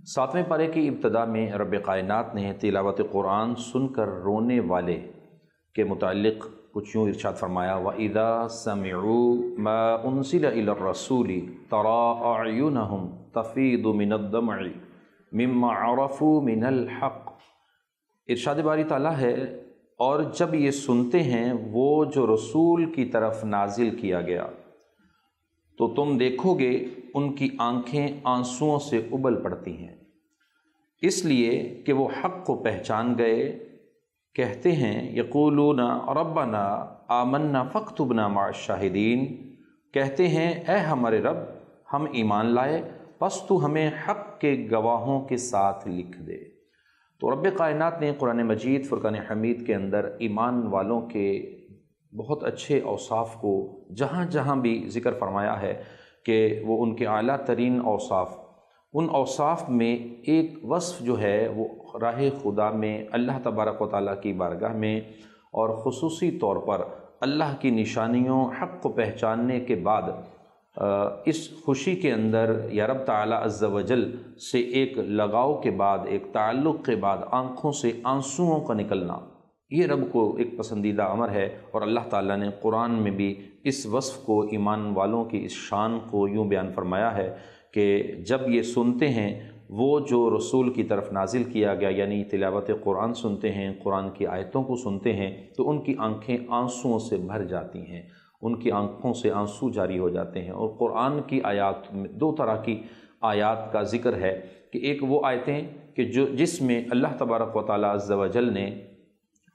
ساتویں پارے کی ابتدا میں رب کائنات نے تلاوت قرآن سن کر رونے والے کے متعلق کچھ یوں ارشاد فرمایا وَإِذَا سَمِعُوا مَا أُنزِلَ إِلَى الرَّسُولِ تَرَىٰ أَعْيُنَهُمْ تَفِيضُ مِنَ الدَّمْعِ مِمَّا عَرَفُوا مِنَ الْحَقِّ۔ ارشاد باری تعالیٰ ہے، اور جب یہ سنتے ہیں وہ جو رسول کی طرف نازل کیا گیا تو تم دیکھو گے ان کی آنکھیں آنسوؤں سے ابل پڑتی ہیں، اس لیے کہ وہ حق کو پہچان گئے۔ کہتے ہیں یقولون ربنا آمنا فاکتبنا مع الشاہدین، کہتے ہیں اے ہمارے رب ہم ایمان لائے پس تو ہمیں حق کے گواہوں کے ساتھ لکھ دے۔ تو رب کائنات نے قرآن مجید فرقان حمید کے اندر ایمان والوں کے بہت اچھے اوصاف کو جہاں جہاں بھی ذکر فرمایا ہے کہ وہ ان کے اعلیٰ ترین اوصاف، ان اوصاف میں ایک وصف جو ہے وہ راہ خدا میں اللہ تبارک و تعالیٰ کی بارگاہ میں اور خصوصی طور پر اللہ کی نشانیوں حق کو پہچاننے کے بعد اس خوشی کے اندر یا رب تعالیٰ عز و جل سے ایک لگاؤ کے بعد، ایک تعلق کے بعد آنکھوں سے آنسوؤں کا نکلنا، یہ رب کو ایک پسندیدہ امر ہے۔ اور اللہ تعالیٰ نے قرآن میں بھی اس وصف کو، ایمان والوں کی اس شان کو یوں بیان فرمایا ہے کہ جب یہ سنتے ہیں وہ جو رسول کی طرف نازل کیا گیا، یعنی تلاوت قرآن سنتے ہیں، قرآن کی آیتوں کو سنتے ہیں تو ان کی آنکھیں آنسوؤں سے بھر جاتی ہیں، ان کی آنکھوں سے آنسو جاری ہو جاتے ہیں۔ اور قرآن کی آیات میں دو طرح کی آیات کا ذکر ہے کہ ایک وہ آیتیں کہ جس میں اللہ تبارک و تعالیٰ عز و جل نے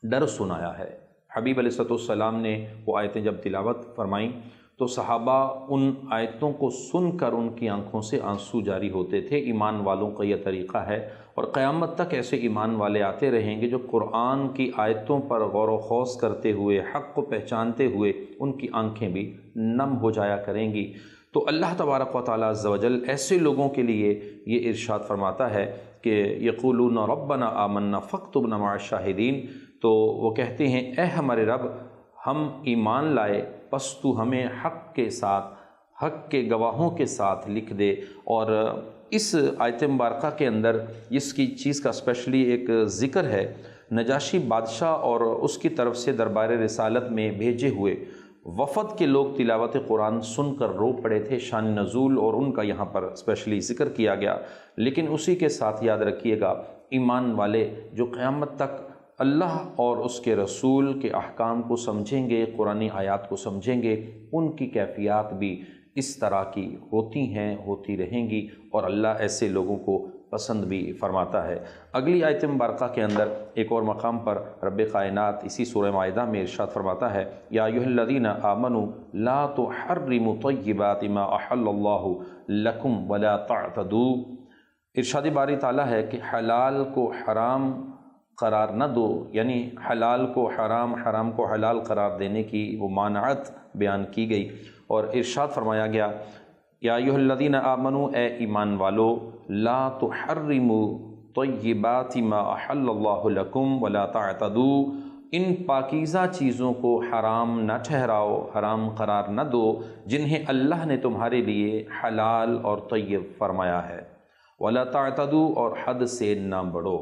ڈر سنایا ہے۔ حبیب علیہ السلام نے وہ آیتیں جب تلاوت فرمائیں تو صحابہ ان آیتوں کو سن کر ان کی آنکھوں سے آنسو جاری ہوتے تھے۔ ایمان والوں کا یہ طریقہ ہے، اور قیامت تک ایسے ایمان والے آتے رہیں گے جو قرآن کی آیتوں پر غور و خوض کرتے ہوئے، حق کو پہچانتے ہوئے ان کی آنکھیں بھی نم ہو جایا کریں گی۔ تو اللہ تبارک و تعالیٰ عز و جل ایسے لوگوں کے لیے یہ ارشاد فرماتا ہے کہ یقولون ربنا آمنا فاکتبنا مع الشاہدین، تو وہ کہتے ہیں اے ہمارے رب ہم ایمان لائے پس تو ہمیں حق کے ساتھ، حق کے گواہوں کے ساتھ لکھ دے۔ اور اس آیت مبارکہ کے اندر اس کی چیز کا اسپیشلی ایک ذکر ہے، نجاشی بادشاہ اور اس کی طرف سے دربار رسالت میں بھیجے ہوئے وفد کے لوگ تلاوت قرآن سن کر رو پڑے تھے، شان نزول اور ان کا یہاں پر اسپیشلی ذکر کیا گیا۔ لیکن اسی کے ساتھ یاد رکھیے گا ایمان والے جو قیامت تک اللہ اور اس کے رسول کے احکام کو سمجھیں گے، قرآنی آیات کو سمجھیں گے، ان کی کیفیات بھی اس طرح کی ہوتی ہیں، ہوتی رہیں گی، اور اللہ ایسے لوگوں کو پسند بھی فرماتا ہے۔ اگلی آیت مبارکہ کے اندر ایک اور مقام پر رب کائنات اسی سورہ مائدہ میں ارشاد فرماتا ہے یا ایھا الذین آمنوا لا تحرموا طیبات ما احل اللہ لکم ولا تعتدوا۔ ارشاد باری تعالیٰ ہے کہ حلال کو حرام قرار نہ دو، یعنی حلال کو حرام، حرام کو حلال قرار دینے کی وہ مانعت بیان کی گئی، اور ارشاد فرمایا گیا یا ایھا الذین آمنوا، اے ایمان والو، لا تحرموا طیبات ما احل اللہ لکم ولا تعتدوا، ان پاکیزہ چیزوں کو حرام نہ ٹھہراؤ، حرام قرار نہ دو جنہیں اللہ نے تمہارے لیے حلال اور طیب فرمایا ہے، ولا تعتدوا، اور حد سے نہ بڑھو۔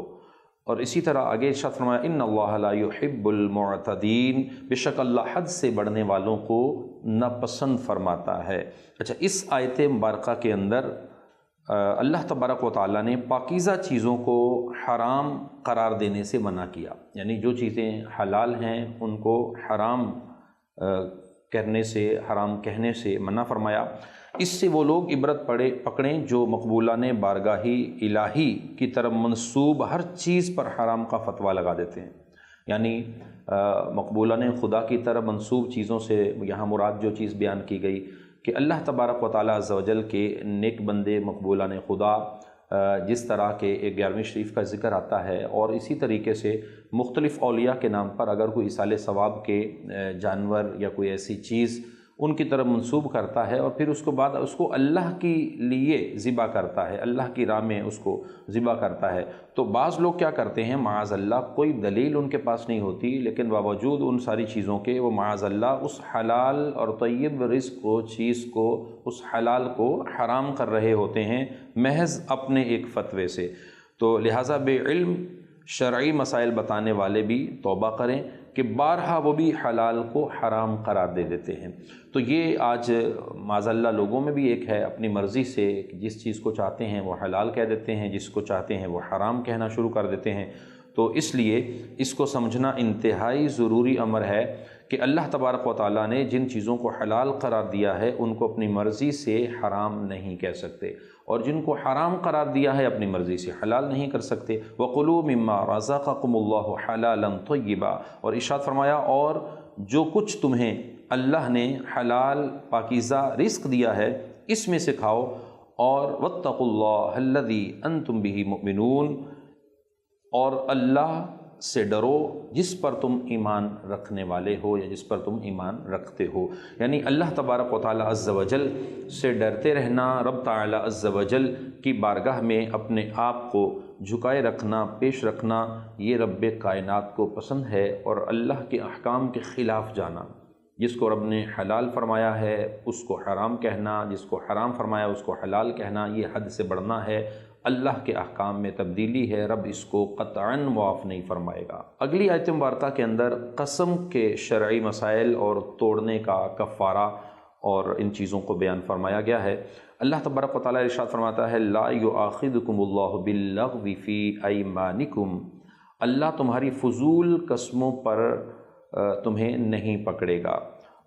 اور اسی طرح آگے ارشاد فرمایا ان اللہ لا يحب المعتدین، بے شک اللہ حد سے بڑھنے والوں کو ناپسند فرماتا ہے۔ اچھا، اس آیت مبارکہ کے اندر اللہ تبارک و تعالیٰ نے پاکیزہ چیزوں کو حرام قرار دینے سے منع کیا، یعنی جو چیزیں حلال ہیں ان کو حرام کرنے سے، حرام کہنے سے منع فرمایا۔ اس سے وہ لوگ عبرت پکڑیں جو مقبولان بارگاہی الہی کی طرف منسوب ہر چیز پر حرام کا فتویٰ لگا دیتے ہیں، یعنی مقبولان خدا کی طرف منسوب چیزوں سے یہاں مراد جو چیز بیان کی گئی کہ اللہ تبارک و تعالیٰ عز و جل کے نیک بندے مقبولان خدا، جس طرح کہ 11ویں شریف کا ذکر آتا ہے، اور اسی طریقے سے مختلف اولیاء کے نام پر اگر کوئی ایصال ثواب کے جانور یا کوئی ایسی چیز ان کی طرف منسوب کرتا ہے اور پھر اس کو بعد اس کو اللہ کی لیے ذبح کرتا ہے، اللہ کی راہ میں اس کو ذبح کرتا ہے۔ تو بعض لوگ کیا کرتے ہیں، معاذ اللہ کوئی دلیل ان کے پاس نہیں ہوتی، لیکن باوجود ان ساری چیزوں کے وہ معاذ اللہ اس حلال اور طیب رزق کو، چیز کو، اس حلال کو حرام کر رہے ہوتے ہیں محض اپنے ایک فتوے سے۔ تو لہٰذا بے علم شرعی مسائل بتانے والے بھی توبہ کریں کہ بارہا وہ بھی حلال کو حرام قرار دے دیتے ہیں۔ تو یہ آج معاذ اللہ لوگوں میں بھی ایک ہے، اپنی مرضی سے جس چیز کو چاہتے ہیں وہ حلال کہہ دیتے ہیں، جس کو چاہتے ہیں وہ حرام کہنا شروع کر دیتے ہیں۔ تو اس لیے اس کو سمجھنا انتہائی ضروری امر ہے کہ اللہ تبارک و تعالیٰ نے جن چیزوں کو حلال قرار دیا ہے ان کو اپنی مرضی سے حرام نہیں کہہ سکتے، اور جن کو حرام قرار دیا ہے اپنی مرضی سے حلال نہیں کر سکتے۔ وَقُلُوا مِمَّا رَزَقَكُمُ اللَّهُ حَلَالًا طَيِّبًا، اور ارشاد فرمایا اور جو کچھ تمہیں اللہ نے حلال پاکیزہ رزق دیا ہے اس میں سے کھاؤ، اور وَاتَّقُوا اللَّهَ الَّذِي أَنْتُمْ بِهِ مُؤْمِنُونَ، اور اللہ سے ڈرو جس پر تم ایمان رکھنے والے ہو یا جس پر تم ایمان رکھتے ہو۔ یعنی اللہ تبارک و تعالی عز و جل سے ڈرتے رہنا، رب تعالی عز و جل کی بارگاہ میں اپنے آپ کو جھکائے رکھنا، پیش رکھنا، یہ رب کائنات کو پسند ہے۔ اور اللہ کے احکام کے خلاف جانا، جس کو رب نے حلال فرمایا ہے اس کو حرام کہنا، جس کو حرام فرمایا اس کو حلال کہنا، یہ حد سے بڑھنا ہے، اللہ کے احکام میں تبدیلی ہے، رب اس کو قطعاً معاف نہیں فرمائے گا۔ اگلی آیت مبارکہ کے اندر قسم کے شرعی مسائل اور توڑنے کا کفارہ اور ان چیزوں کو بیان فرمایا گیا ہے۔ اللہ تبارک و تعالیٰ ارشاد فرماتا ہے لا یؤاخذکم اللہ باللغو فی ایمانکم، اللہ تمہاری فضول قسموں پر تمہیں نہیں پکڑے گا،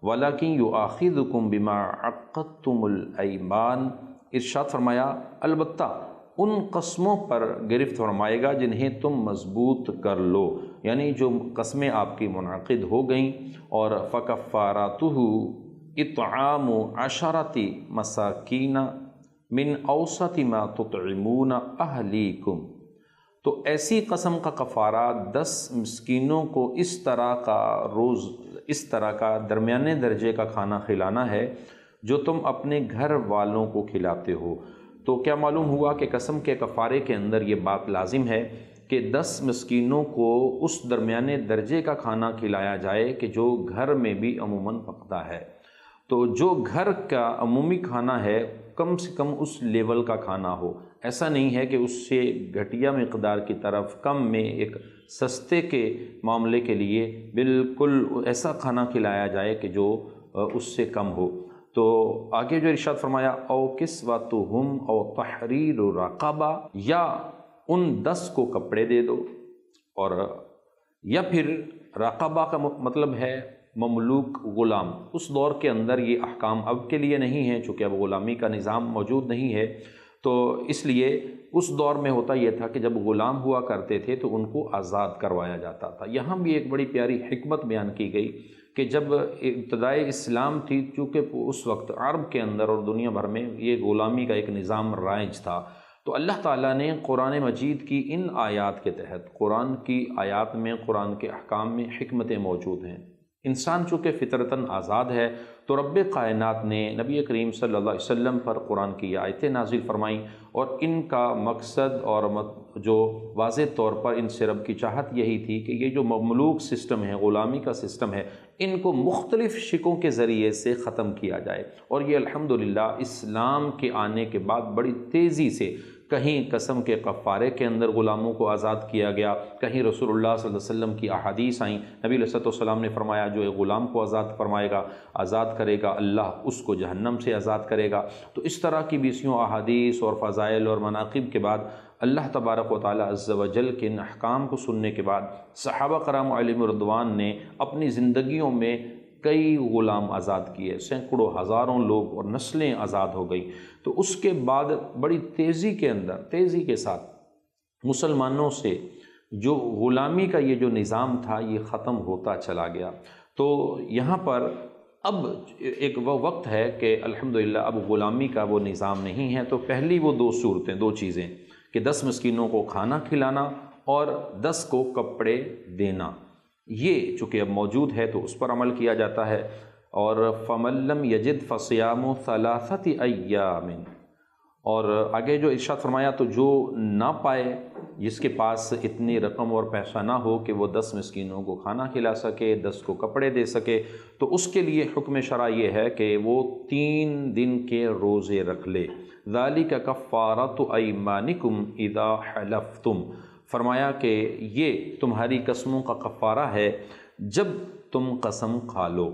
ولیکن یؤاخذکم بما عقدتم الایمان، ارشاد فرمایا البتہ ان قسموں پر گرفت فرمائے گا جنہیں تم مضبوط کر لو، یعنی جو قسمیں آپ کی منعقد ہو گئیں۔ اور فکفاراتہ اطعام عشرۃ مساکین من اوسط ما تطعمون اہلیکم، تو ایسی قسم کا کفارہ 10 مسکینوں کو اس طرح کا درمیانے درجے کا کھانا کھلانا ہے جو تم اپنے گھر والوں کو کھلاتے ہو۔ تو کیا معلوم ہوا کہ قسم کے کفارے کے اندر یہ بات لازم ہے کہ 10 مسکینوں کو اس درمیانے درجے کا کھانا کھلایا جائے کہ جو گھر میں بھی عموماً پکتا ہے۔ تو جو گھر کا عمومی کھانا ہے کم سے کم اس لیول کا کھانا ہو، ایسا نہیں ہے کہ اس سے گھٹیا مقدار کی طرف کم میں ایک سستے کے معاملے کے لیے بالکل ایسا کھانا کھلایا جائے کہ جو اس سے کم ہو۔ تو آگے جو ارشاد فرمایا او کسوتہم او تحریر رقبہ، یا ان 10 کو کپڑے دے دو، اور یا پھر رقبہ کا مطلب ہے مملوک غلام۔ اس دور کے اندر یہ احکام اب کے لیے نہیں ہے چونکہ اب غلامی کا نظام موجود نہیں ہے، تو اس لیے اس دور میں ہوتا یہ تھا کہ جب غلام ہوا کرتے تھے تو ان کو آزاد کروایا جاتا تھا۔ یہاں بھی ایک بڑی پیاری حکمت بیان کی گئی کہ جب ابتدائی اسلام تھی، چونکہ اس وقت عرب کے اندر اور دنیا بھر میں یہ غلامی کا ایک نظام رائج تھا، تو اللہ تعالیٰ نے قرآن مجید کی ان آیات کے تحت، قرآن کی آیات میں، قرآن کے احکام میں حکمتیں موجود ہیں۔ انسان چونکہ فطرتاً آزاد ہے تو رب کائنات نے نبی کریم صلی اللہ علیہ وسلم پر قرآن کی آیتیں نازل فرمائیں، اور ان کا مقصد اور جو واضح طور پر ان سے رب کی چاہت یہی تھی کہ یہ جو مملوک سسٹم ہے، غلامی کا سسٹم ہے، ان کو مختلف شکوں کے ذریعے سے ختم کیا جائے۔ اور یہ الحمدللہ اسلام کے آنے کے بعد بڑی تیزی سے کہیں قسم کے کفارے کے اندر غلاموں کو آزاد کیا گیا، کہیں رسول اللہ صلی اللہ علیہ وسلم کی احادیث آئیں، نبی علیہ السلام نے فرمایا جو ایک غلام کو آزاد فرمائے گا، آزاد کرے گا اللہ اس کو جہنم سے آزاد کرے گا۔ تو اس طرح کی بیسیوں احادیث اور فضائل اور مناقب کے بعد اللہ تبارک و تعالی عز و جل کے ان احکام کو سننے کے بعد صحابہ کرام علیہم رضوان نے اپنی زندگیوں میں کئی غلام آزاد کیے، سینکڑوں ہزاروں لوگ اور نسلیں آزاد ہو گئی۔ تو اس کے بعد بڑی تیزی کے ساتھ مسلمانوں سے جو غلامی کا یہ جو نظام تھا یہ ختم ہوتا چلا گیا۔ تو یہاں پر اب ایک وہ وقت ہے کہ الحمدللہ اب غلامی کا وہ نظام نہیں ہے۔ تو پہلی وہ 2 صورتیں، 2 چیزیں کہ 10 مسکینوں کو کھانا کھلانا اور 10 کو کپڑے دینا، یہ چونکہ اب موجود ہے تو اس پر عمل کیا جاتا ہے۔ اور فَمَن لَّمْ يَجِدْ فَصِيَامُ ثَلَاثَةِ أَيَّامٍ، اور آگے جو ارشاد فرمایا تو جو نہ پائے، جس کے پاس اتنی رقم اور پیسہ نہ ہو کہ وہ 10 مسکینوں کو کھانا کھلا سکے، 10 کو کپڑے دے سکے، تو اس کے لیے حکم شرع یہ ہے کہ وہ 3 دن کے روزے رکھ لے۔ ذَلِكَ كَفَّارَةُ أَيْمَانِكُمْ إِذَا حَلَفْتُمْ، فرمایا کہ یہ تمہاری قسموں کا کفارہ ہے جب تم قسم کھا لو۔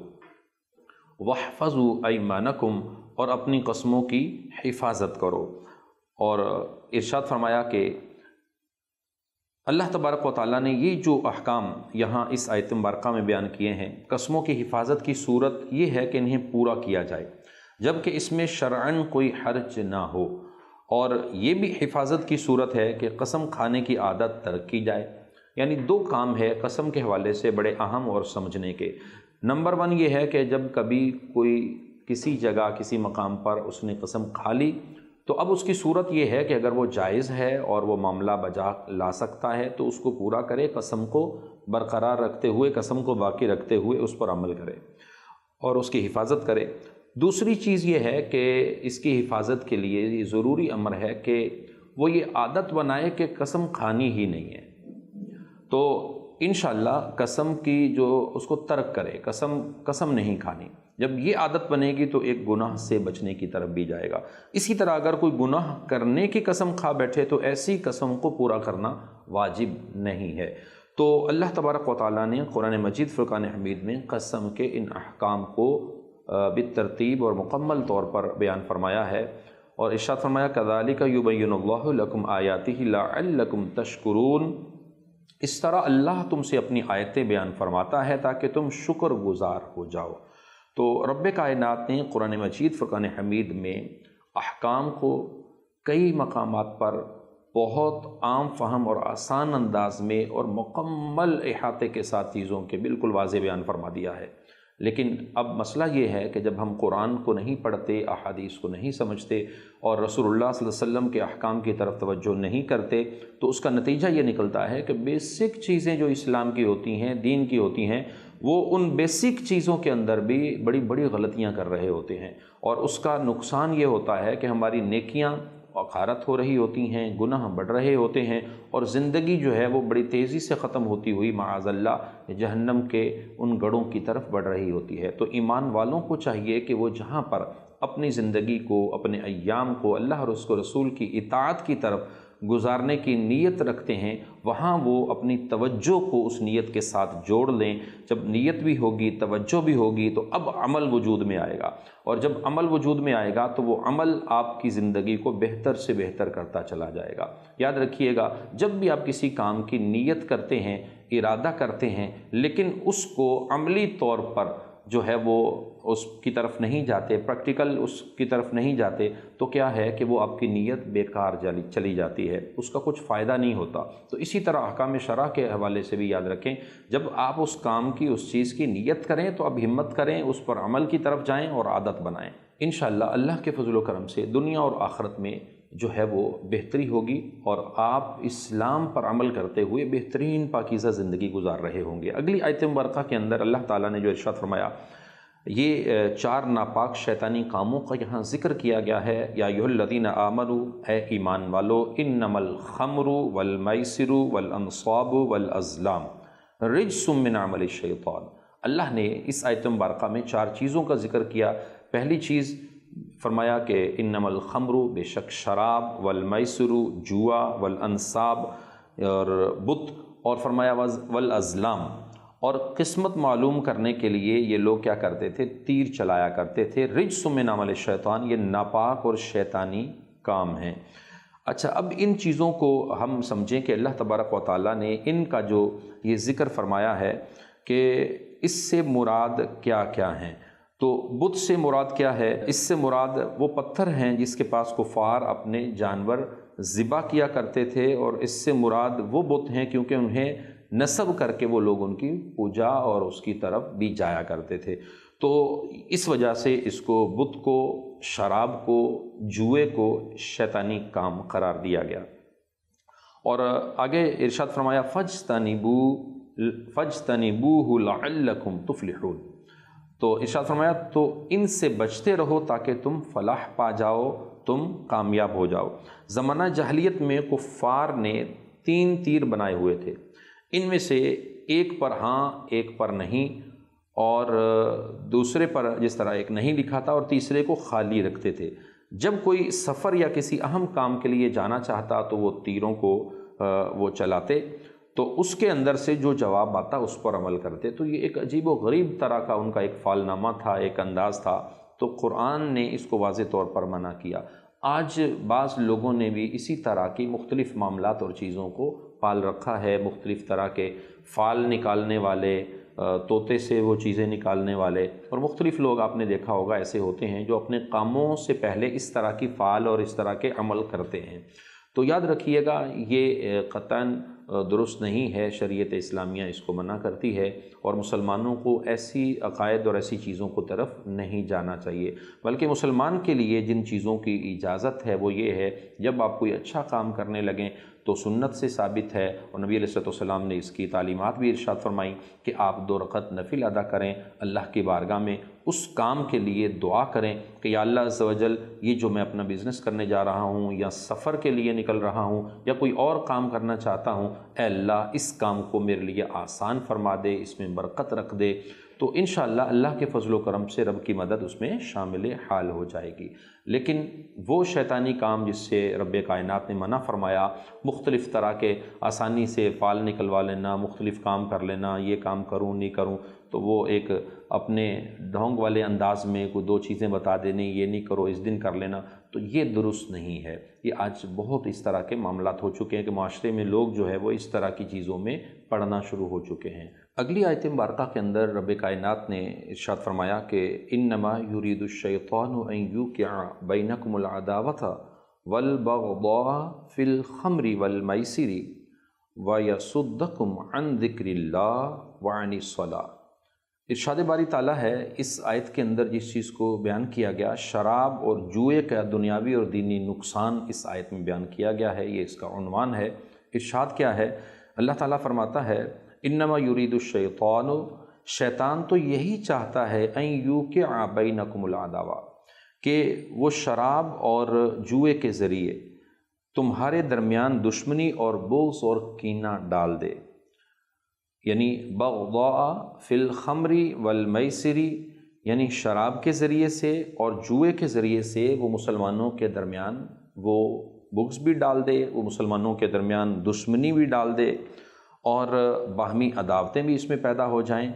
وَاحْفَظُوا أَيْمَانَكُمْ، اور اپنی قسموں کی حفاظت کرو۔ اور ارشاد فرمایا کہ اللہ تبارک و تعالیٰ نے یہ جو احکام یہاں اس آیت مبارکہ میں بیان کیے ہیں، قسموں کی حفاظت کی صورت یہ ہے کہ انہیں پورا کیا جائے، جبکہ اس میں شرعاً کوئی حرج نہ ہو، اور یہ بھی حفاظت کی صورت ہے کہ قسم کھانے کی عادت ترک کی جائے۔ یعنی 2 کام ہے قسم کے حوالے سے بڑے اہم اور سمجھنے کے۔ نمبر 1 یہ ہے کہ جب کبھی کوئی کسی جگہ کسی مقام پر اس نے قسم کھا لی، تو اب اس کی صورت یہ ہے کہ اگر وہ جائز ہے اور وہ معاملہ بجا لا سکتا ہے تو اس کو پورا کرے، قسم کو برقرار رکھتے ہوئے، قسم کو باقی رکھتے ہوئے اس پر عمل کرے اور اس کی حفاظت کرے۔ دوسری چیز یہ ہے کہ اس کی حفاظت کے لیے یہ ضروری امر ہے کہ وہ یہ عادت بنائے کہ قسم کھانی ہی نہیں ہے، تو انشاءاللہ قسم کی جو اس کو ترک کرے، قسم نہیں کھانی۔ جب یہ عادت بنے گی تو ایک گناہ سے بچنے کی طرف بھی جائے گا۔ اسی طرح اگر کوئی گناہ کرنے کی قسم کھا بیٹھے تو ایسی قسم کو پورا کرنا واجب نہیں ہے۔ تو اللہ تبارک و تعالیٰ نے قرآن مجید فرقان حمید میں قسم کے ان احکام کو بالترتیب اور مکمل طور پر بیان فرمایا ہے، اور ارشاد فرمایا كَذَلِكَ يُبَيِّنُ اللَّهُ لَكُمْ آيَاتِهِ لَعَلَّكُمْ تَشْكُرُونَ، اس طرح اللہ تم سے اپنی آیتیں بیان فرماتا ہے تاکہ تم شکر گزار ہو جاؤ۔ تو رب کائنات نے قرآن مجید فرقان حمید میں احکام کو کئی مقامات پر بہت عام فہم اور آسان انداز میں اور مکمل احاطے کے ساتھ چیزوں کے بالکل واضح بیان فرما دیا ہے۔ لیکن اب مسئلہ یہ ہے کہ جب ہم قرآن کو نہیں پڑھتے، احادیث کو نہیں سمجھتے اور رسول اللہ صلی اللہ علیہ وسلم کے احکام کی طرف توجہ نہیں کرتے، تو اس کا نتیجہ یہ نکلتا ہے کہ بیسک چیزیں جو اسلام کی ہوتی ہیں، دین کی ہوتی ہیں، وہ ان بیسک چیزوں کے اندر بھی بڑی بڑی غلطیاں کر رہے ہوتے ہیں، اور اس کا نقصان یہ ہوتا ہے کہ ہماری نیکیاں غارت ہو رہی ہوتی ہیں، گناہ بڑھ رہے ہوتے ہیں، اور زندگی جو ہے وہ بڑی تیزی سے ختم ہوتی ہوئی معاذ اللہ جہنم کے ان گڑھوں کی طرف بڑھ رہی ہوتی ہے۔ تو ایمان والوں کو چاہیے کہ وہ جہاں پر اپنی زندگی کو، اپنے ایام کو اللہ اور اس کو رسول کی اطاعت کی طرف گزارنے کی نیت رکھتے ہیں، وہاں وہ اپنی توجہ کو اس نیت کے ساتھ جوڑ لیں۔ جب نیت بھی ہوگی، توجہ بھی ہوگی، تو اب عمل وجود میں آئے گا، اور جب عمل وجود میں آئے گا تو وہ عمل آپ کی زندگی کو بہتر سے بہتر کرتا چلا جائے گا۔ یاد رکھیے گا، جب بھی آپ کسی کام کی نیت کرتے ہیں، ارادہ کرتے ہیں، لیکن اس کو عملی طور پر جو ہے وہ اس کی طرف نہیں جاتے، پریکٹیکل اس کی طرف نہیں جاتے، تو کیا ہے کہ وہ آپ کی نیت بیکار چلی جاتی ہے، اس کا کچھ فائدہ نہیں ہوتا۔ تو اسی طرح احکام شرع کے حوالے سے بھی یاد رکھیں، جب آپ اس کام کی، اس چیز کی نیت کریں تو اب ہمت کریں، اس پر عمل کی طرف جائیں اور عادت بنائیں۔ انشاءاللہ اللہ کے فضل و کرم سے دنیا اور آخرت میں جو ہے وہ بہتری ہوگی، اور آپ اسلام پر عمل کرتے ہوئے بہترین پاکیزہ زندگی گزار رہے ہوں گے۔ اگلی آیت مبارکہ کے اندر اللہ تعالیٰ نے جو ارشاد فرمایا، یہ 4 ناپاک شیطانی کاموں کا یہاں ذکر کیا گیا ہے۔ یا ایھا الذین آمنوا، اے ایمان والو، انما الخمر والمیسر والانصاب والازلام رجس من عمل الشیطان۔ اللہ نے اس آیت مبارکہ میں 4 چیزوں کا ذکر کیا۔ پہلی چیز فرمایا کہ انما الخمر، بے شک شراب، والمیسر جوا، والانصاب اور بت، اور فرمایا والازلام، اور قسمت معلوم کرنے کے لیے یہ لوگ کیا کرتے تھے؟ تیر چلایا کرتے تھے۔ رجس من عمل الشیطان، یہ ناپاک اور شیطانی کام ہیں۔ اچھا، اب ان چیزوں کو ہم سمجھیں کہ اللہ تبارک و تعالیٰ نے ان کا جو یہ ذکر فرمایا ہے کہ اس سے مراد کیا کیا ہیں۔ تو بت سے مراد کیا ہے؟ اس سے مراد وہ پتھر ہیں جس کے پاس کفار اپنے جانور ذبح کیا کرتے تھے، اور اس سے مراد وہ بت ہیں کیونکہ انہیں نصب کر کے وہ لوگ ان کی پوجا اور اس کی طرف بھی جایا کرتے تھے۔ تو اس وجہ سے اس کو، بت کو، شراب کو، جوئے کو شیطانی کام قرار دیا گیا۔ اور آگے ارشاد فرمایا فَاجْتَنِبُوهُ لَعَلَّكُمْ تُفْلِحُونَ۔ تو ارشاد فرمایا تو ان سے بچتے رہو تاکہ تم فلاح پا جاؤ، تم کامیاب ہو جاؤ۔ زمانہ جاہلیت میں کفار نے 3 تیر بنائے ہوئے تھے، ان میں سے ایک پر ہاں ایک پر نہیں، اور دوسرے پر جس طرح ایک نہیں لکھا تھا اور تیسرے کو خالی رکھتے تھے۔ جب کوئی سفر یا کسی اہم کام کے لیے جانا چاہتا تو وہ تیروں کو وہ چلاتے، تو اس کے اندر سے جو جواب آتا اس پر عمل کرتے۔ تو یہ ایک عجیب و غریب طرح کا ان کا ایک فعال نامہ تھا، ایک انداز تھا، تو قرآن نے اس کو واضح طور پر منع کیا۔ آج بعض لوگوں نے بھی اسی طرح کی مختلف معاملات اور چیزوں کو پال رکھا ہے، مختلف طرح کے فال نکالنے والے، طوطے سے وہ چیزیں نکالنے والے، اور مختلف لوگ آپ نے دیکھا ہوگا ایسے ہوتے ہیں جو اپنے کاموں سے پہلے اس طرح کی فعال اور اس طرح کے عمل کرتے ہیں۔ تو یاد رکھیے گا یہ قطعاً درست نہیں ہے، شریعت اسلامیہ اس کو منع کرتی ہے، اور مسلمانوں کو ایسی عقائد اور ایسی چیزوں کو طرف نہیں جانا چاہیے۔ بلکہ مسلمان کے لیے جن چیزوں کی اجازت ہے وہ یہ ہے، جب آپ کوئی اچھا کام کرنے لگیں تو سنت سے ثابت ہے، اور نبی علیہ السلام نے اس کی تعلیمات بھی ارشاد فرمائی کہ آپ 2 رکعت نفل ادا کریں، اللہ کی بارگاہ میں اس کام کے لیے دعا کریں کہ یا اللہ عز و جل یہ جو میں اپنا بزنس کرنے جا رہا ہوں یا سفر کے لیے نکل رہا ہوں یا کوئی اور کام کرنا چاہتا ہوں، اے اللہ اس کام کو میرے لیے آسان فرما دے، اس میں برکت رکھ دے، تو انشاءاللہ اللہ کے فضل و کرم سے رب کی مدد اس میں شامل حال ہو جائے گی۔ لیکن وہ شیطانی کام جس سے رب کائنات نے منع فرمایا، مختلف طرح کے آسانی سے فال نکلوا لینا، مختلف کام کر لینا، یہ کام کروں نہیں کروں، تو وہ ایک اپنے ڈھونگ والے انداز میں کوئی 2 چیزیں بتا دینے، یہ نہیں کرو اس دن کر لینا، تو یہ درست نہیں ہے۔ یہ آج بہت اس طرح کے معاملات ہو چکے ہیں کہ معاشرے میں لوگ جو ہے وہ اس طرح کی چیزوں میں پڑنا شروع ہو چکے ہیں۔ اگلی آیت مبارکہ کے اندر رب کائنات نے ارشاد فرمایا کہ انما یرید الشیطان ان یوقع بینکم العداوۃ والبغضاء فی الخمر والمیسر ویصدکم عن ذکر اللہ وعن الصلاۃ۔ ارشاد باری تعالیٰ ہے اس آیت کے اندر جس چیز کو بیان کیا گیا، شراب اور جوئے کا دنیاوی اور دینی نقصان اس آیت میں بیان کیا گیا ہے، یہ اس کا عنوان ہے۔ ارشاد کیا ہے؟ اللہ تعالیٰ فرماتا ہے انما یرید الشیطان، شیطان تو یہی چاہتا ہے ان یوقع بینکم العداوۃ، کہ وہ شراب اور جوئے کے ذریعے تمہارے درمیان دشمنی اور بغض اور کینہ ڈال دے، یعنی بغضاء فی الخمر والمیسر، یعنی شراب کے ذریعے سے اور جوئے کے ذریعے سے وہ مسلمانوں کے درمیان وہ بغض بھی ڈال دے، وہ مسلمانوں کے درمیان دشمنی بھی ڈال دے، اور باہمی عداوتیں بھی اس میں پیدا ہو جائیں۔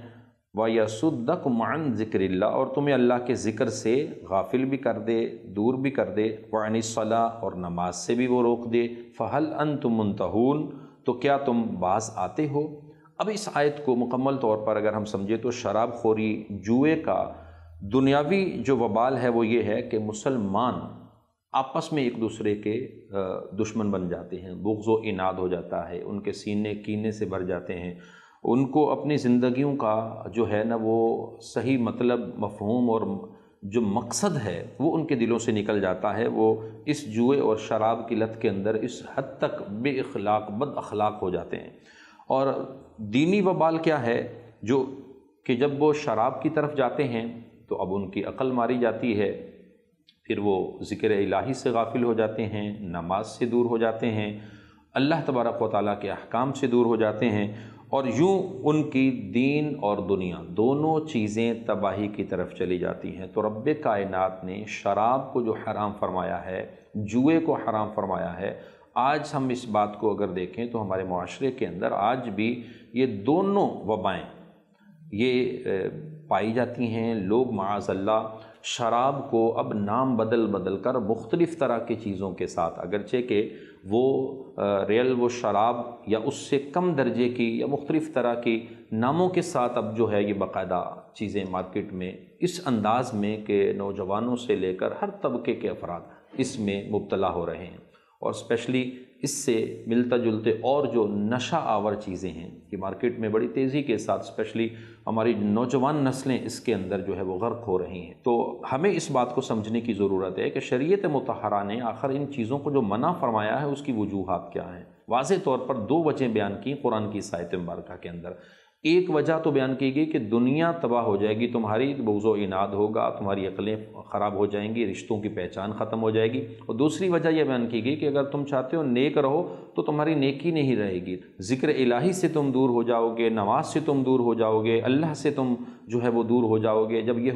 وَيَصُدَّكُمْ عَنْ ذِكْرِ اللَّهِ، اور تمہیں اللہ کے ذکر سے غافل بھی کر دے، دور بھی کر دے، وَعَنِ الصَّلَاةِ، اور نماز سے بھی وہ روک دے، فَهَلْ أَنْتُمْ مُنْتَهُونَ، تو کیا تم باز آتے ہو؟ اب اس آیت کو مکمل طور پر اگر ہم سمجھے تو شراب خوری، جوئے کا دنیاوی جو وبال ہے وہ یہ ہے کہ مسلمان آپس میں ایک دوسرے کے دشمن بن جاتے ہیں، بغض و عناد ہو جاتا ہے، ان کے سینے کینے سے بھر جاتے ہیں، ان کو اپنی زندگیوں کا جو ہے نا وہ صحیح مطلب، مفہوم اور جو مقصد ہے وہ ان کے دلوں سے نکل جاتا ہے، وہ اس جوئے اور شراب کی لت کے اندر اس حد تک بے اخلاق، بد اخلاق ہو جاتے ہیں۔ اور دینی وبال کیا ہے؟ جو کہ جب وہ شراب کی طرف جاتے ہیں تو اب ان کی عقل ماری جاتی ہے، پھر وہ ذکر الہی سے غافل ہو جاتے ہیں، نماز سے دور ہو جاتے ہیں، اللہ تبارک و تعالیٰ کے احکام سے دور ہو جاتے ہیں، اور یوں ان کی دین اور دنیا دونوں چیزیں تباہی کی طرف چلی جاتی ہیں۔ تو رب کائنات نے شراب کو جو حرام فرمایا ہے، جوئے کو حرام فرمایا ہے، آج ہم اس بات کو اگر دیکھیں تو ہمارے معاشرے کے اندر آج بھی یہ دونوں وبائیں یہ پائی جاتی ہیں۔ لوگ معاذ اللہ شراب کو اب نام بدل بدل کر مختلف طرح کی چیزوں کے ساتھ، اگرچہ کہ وہ ریل وہ شراب یا اس سے کم درجے کی یا مختلف طرح کی ناموں کے ساتھ اب جو ہے یہ باقاعدہ چیزیں مارکیٹ میں اس انداز میں کہ نوجوانوں سے لے کر ہر طبقے کے افراد اس میں مبتلا ہو رہے ہیں، اور اسپیشلی اس سے ملتا جلتے اور جو نشہ آور چیزیں ہیں یہ مارکیٹ میں بڑی تیزی کے ساتھ اسپیشلی ہماری نوجوان نسلیں اس کے اندر جو ہے وہ غرق ہو رہی ہیں۔ تو ہمیں اس بات کو سمجھنے کی ضرورت ہے کہ شریعت مطہرہ نے آخر ان چیزوں کو جو منع فرمایا ہے اس کی وجوہات کیا ہیں۔ واضح طور پر 2 وجہیں بیان کی قرآن کی اس آیت مبارکہ کے اندر۔ ایک وجہ تو بیان کی گئی کہ دنیا تباہ ہو جائے گی تمہاری، بغض و عناد ہوگا، تمہاری عقلیں خراب ہو جائیں گی، رشتوں کی پہچان ختم ہو جائے گی، اور دوسری وجہ یہ بیان کی گئی کہ اگر تم چاہتے ہو نیک رہو تو تمہاری نیکی نہیں رہے گی، ذکر الہی سے تم دور ہو جاؤ گے، نماز سے تم دور ہو جاؤ گے، اللہ سے تم جو ہے وہ دور ہو جاؤ گے۔ جب یہ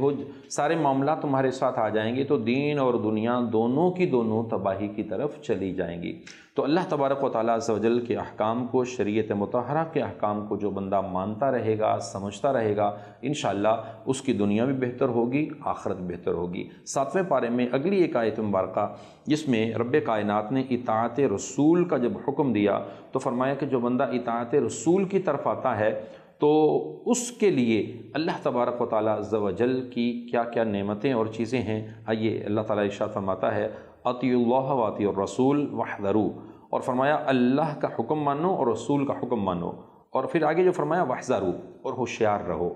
سارے معاملات تمہارے ساتھ آ جائیں گے تو دین اور دنیا دونوں کی دونوں تباہی کی طرف چلی جائیں گی۔ تو اللہ تبارک و تعالیٰ عز و جل کے احکام کو، شریعت مطہرہ کے احکام کو جو بندہ مانتا رہے گا، سمجھتا رہے گا، انشاءاللہ اس کی دنیا بھی بہتر ہوگی، آخرت بہتر ہوگی۔ 7ویں پارے میں اگلی ایک آیت مبارکہ جس میں رب کائنات نے اطاعت رسول کا جب حکم دیا تو فرمایا کہ جو بندہ اطاعت رسول کی طرف آتا ہے تو اس کے لیے اللہ تبارک و تعالیٰ عز و جل کی کیا کیا نعمتیں اور چیزیں ہیں۔ آئیے اللہ تعالیٰ ارشاد فرماتا ہے اطیعوا اللہ واطیعوا الرسول واحذروا، اور فرمایا اللہ کا حکم مانو اور رسول کا حکم مانو، اور پھر آگے جو فرمایا واحذروا، اور ہوشیار رہو۔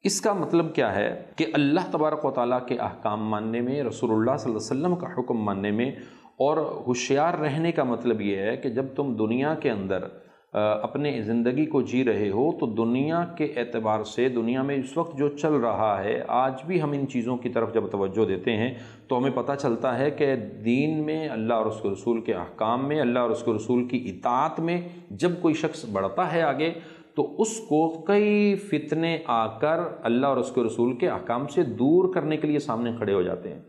اس کا مطلب کیا ہے کہ اللہ تبارک و تعالیٰ کے احکام ماننے میں، رسول اللہ صلی اللہ علیہ وسلم کا حکم ماننے میں، اور ہوشیار رہنے کا مطلب یہ ہے کہ جب تم دنیا کے اندر اپنے زندگی کو جی رہے ہو تو دنیا کے اعتبار سے دنیا میں اس وقت جو چل رہا ہے، آج بھی ہم ان چیزوں کی طرف جب توجہ دیتے ہیں تو ہمیں پتہ چلتا ہے کہ دین میں، اللہ اور اس کے رسول کے احکام میں، اللہ اور اس کے رسول کی اطاعت میں جب کوئی شخص بڑھتا ہے آگے تو اس کو کئی فتنے آ کر اللہ اور اس کے رسول کے احکام سے دور کرنے کے لیے سامنے کھڑے ہو جاتے ہیں۔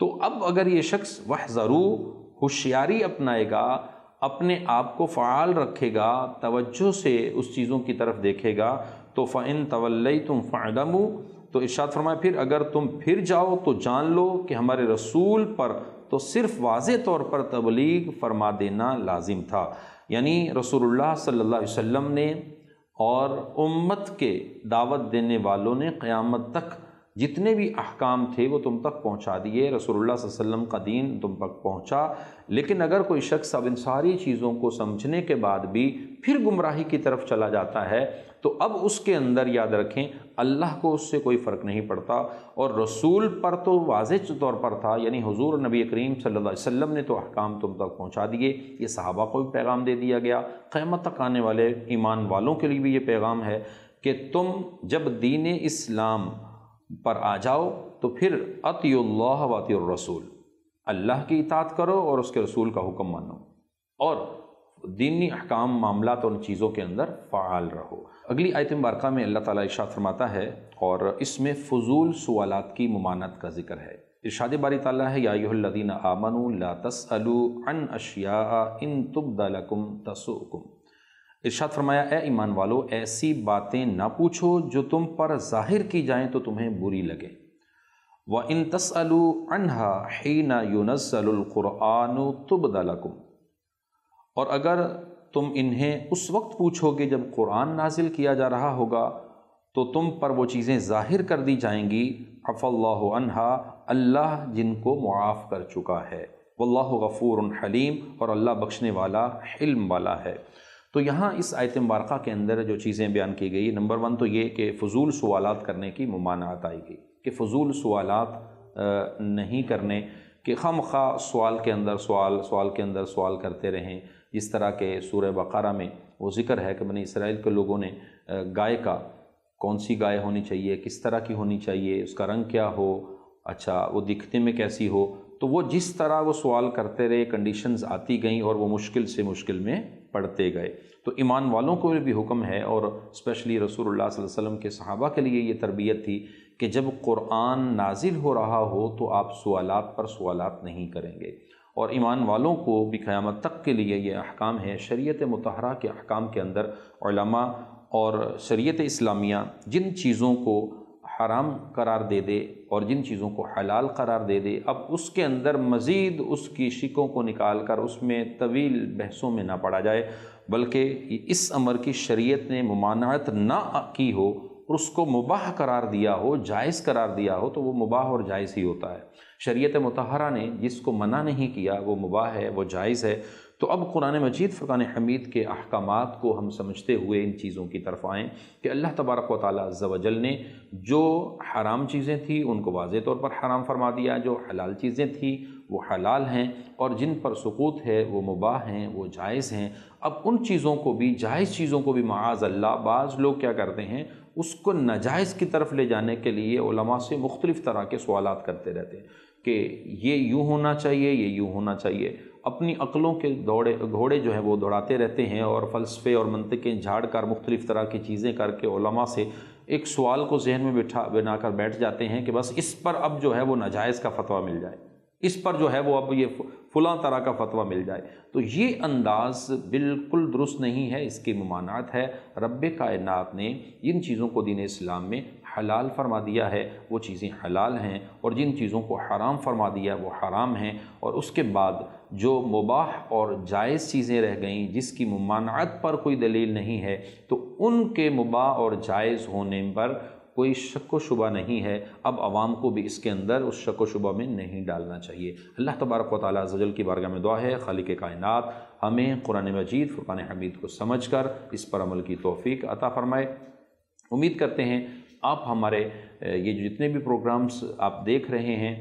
تو اب اگر یہ شخص وَاحْذَرُوا، ہوشیاری اپنائے گا، اپنے آپ کو فعال رکھے گا، توجہ سے اس چیزوں کی طرف دیکھے گا، تو فَإِن تَوَلَّيْتُمْ فَاعْلَمُوا، تو ارشاد فرمایا پھر اگر تم پھر جاؤ تو جان لو کہ ہمارے رسول پر تو صرف واضح طور پر تبلیغ فرما دینا لازم تھا۔ یعنی رسول اللہ صلی اللہ علیہ وسلم نے اور امت کے دعوت دینے والوں نے قیامت تک جتنے بھی احکام تھے وہ تم تک پہنچا دیے، رسول اللہ صلی اللہ علیہ وسلم کا دین تم تک پہنچا۔ لیکن اگر کوئی شخص اب ان ساری چیزوں کو سمجھنے کے بعد بھی پھر گمراہی کی طرف چلا جاتا ہے تو اب اس کے اندر یاد رکھیں اللہ کو اس سے کوئی فرق نہیں پڑتا، اور رسول پر تو واضح طور پر تھا، یعنی حضور نبی کریم صلی اللہ علیہ وسلم نے تو احکام تم تک پہنچا دیے، یہ صحابہ کو بھی پیغام دے دیا گیا، قیامت تک آنے والے ایمان والوں کے لیے بھی یہ پیغام ہے کہ تم جب دین اسلام پر آ جاؤ تو پھر اطیعوا اللہ واطیعوا الرسول، اللہ کی اطاعت کرو اور اس کے رسول کا حکم مانو، اور دینی احکام، معاملات اور چیزوں کے اندر فعال رہو۔ اگلی آیت مبارکہ میں اللہ تعالیٰ ارشاد فرماتا ہے، اور اس میں فضول سوالات کی ممانعت کا ذکر ہے۔ ارشاد باری تعالیٰ ہے یا ایھا الذین آمنوا لا تسألوا عن اشیاء ان تبد لکم تسؤکم، ارشاد فرمایا اے ایمان والو ایسی باتیں نہ پوچھو جو تم پر ظاہر کی جائیں تو تمہیں بری لگے۔ وَإِن تَسْأَلُوا عَنْهَا حِينَ يُنَزَّلُ الْقُرْآنُ تُبْدَ لَكُمْ، اور اگر تم انہیں اس وقت پوچھو گے جب قرآن نازل کیا جا رہا ہوگا تو تم پر وہ چیزیں ظاہر کر دی جائیں گی، عفا اللہ عنہا، اللہ جن کو معاف کر چکا ہے، واللہ غفور حلیم، اور اللہ بخشنے والا، حلم والا ہے۔ تو یہاں اس آیت مبارکہ کے اندر جو چیزیں بیان کی گئی، نمبر 1 تو یہ کہ فضول سوالات کرنے کی ممانعت آئی گئی، کہ فضول سوالات نہیں کرنے، کہ خواہ سوال کے اندر سوال کے اندر سوال کرتے رہیں، جس طرح کہ سورہ بقرہ میں وہ ذکر ہے کہ بنی اسرائیل کے لوگوں نے گائے کا، کون سی گائے ہونی چاہیے، کس طرح کی ہونی چاہیے، اس کا رنگ کیا ہو، اچھا وہ دکھنے میں کیسی ہو، تو وہ جس طرح وہ سوال کرتے رہے کنڈیشنز آتی گئیں اور وہ مشکل سے مشکل میں پڑھتے گئے۔ تو ایمان والوں کو بھی حکم ہے، اور اسپیشلی رسول اللہ صلی اللہ علیہ وسلم کے صحابہ کے لیے یہ تربیت تھی کہ جب قرآن نازل ہو رہا ہو تو آپ سوالات پر سوالات نہیں کریں گے، اور ایمان والوں کو بھی قیامت تک کے لیے یہ احکام ہے۔ شریعت مطہرہ کے احکام کے اندر علماء اور شریعت اسلامیہ جن چیزوں کو حرام قرار دے دے اور جن چیزوں کو حلال قرار دے دے، اب اس کے اندر مزید اس کی شکوں کو نکال کر اس میں طویل بحثوں میں نہ پڑا جائے، بلکہ اس امر کی شریعت نے ممانعت نہ کی ہو اور اس کو مباح قرار دیا ہو، جائز قرار دیا ہو، تو وہ مباح اور جائز ہی ہوتا ہے۔ شریعت مطہرہ نے جس کو منع نہیں کیا وہ مباح ہے، وہ جائز ہے۔ تو اب قرآن مجید فرقان حمید کے احکامات کو ہم سمجھتے ہوئے ان چیزوں کی طرف آئیں کہ اللہ تبارک و تعالیٰ عز و جل نے جو حرام چیزیں تھیں ان کو واضح طور پر حرام فرما دیا، جو حلال چیزیں تھیں وہ حلال ہیں، اور جن پر سقوط ہے وہ مباح ہیں، وہ جائز ہیں۔ اب ان چیزوں کو بھی، جائز چیزوں کو بھی معاذ اللہ بعض لوگ کیا کرتے ہیں، اس کو ناجائز کی طرف لے جانے کے لیے علماء سے مختلف طرح کے سوالات کرتے رہتے ہیں کہ یہ یوں ہونا چاہیے، یہ یوں ہونا چاہیے۔ اپنی عقلوں کے گھوڑے جو ہیں وہ دوڑاتے رہتے ہیں، اور فلسفے اور منطقیں جھاڑ کر مختلف طرح کی چیزیں کر کے علماء سے ایک سوال کو ذہن میں بنا کر بیٹھ جاتے ہیں کہ بس اس پر اب جو ہے وہ ناجائز کا فتویٰ مل جائے، اس پر جو ہے وہ اب یہ فلاں طرح کا فتویٰ مل جائے۔ تو یہ انداز بالکل درست نہیں ہے، اس کی ممانعت ہے۔ رب کائنات نے جن چیزوں کو دین اسلام میں حلال فرما دیا ہے وہ چیزیں حلال ہیں، اور جن چیزوں کو حرام فرما دیا وہ حرام ہیں، اور اس کے بعد جو مباح اور جائز چیزیں رہ گئیں جس کی ممانعت پر کوئی دلیل نہیں ہے، تو ان کے مباح اور جائز ہونے پر کوئی شک و شبہ نہیں ہے۔ اب عوام کو بھی اس کے اندر اس شک و شبہ میں نہیں ڈالنا چاہیے۔ اللہ تبارک و تعالیٰ عز و جل کی بارگاہ میں دعا ہے خالق کائنات ہمیں قرآن مجید فرقان حمید کو سمجھ کر اس پر عمل کی توفیق عطا فرمائے۔ امید کرتے ہیں آپ ہمارے یہ جو جتنے بھی پروگرامز آپ دیکھ رہے ہیں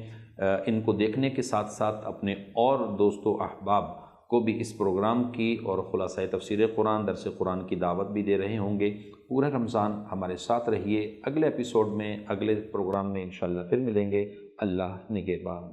ان کو دیکھنے کے ساتھ ساتھ اپنے اور دوست و احباب کو بھی اس پروگرام کی اور خلاصہ تفسیر قرآن، درس قرآن کی دعوت بھی دے رہے ہوں گے۔ پورا رمضان ہمارے ساتھ رہیے۔ اگلے ایپیسوڈ میں، اگلے پروگرام میں انشاءاللہ پھر ملیں گے۔ اللہ نگہبان۔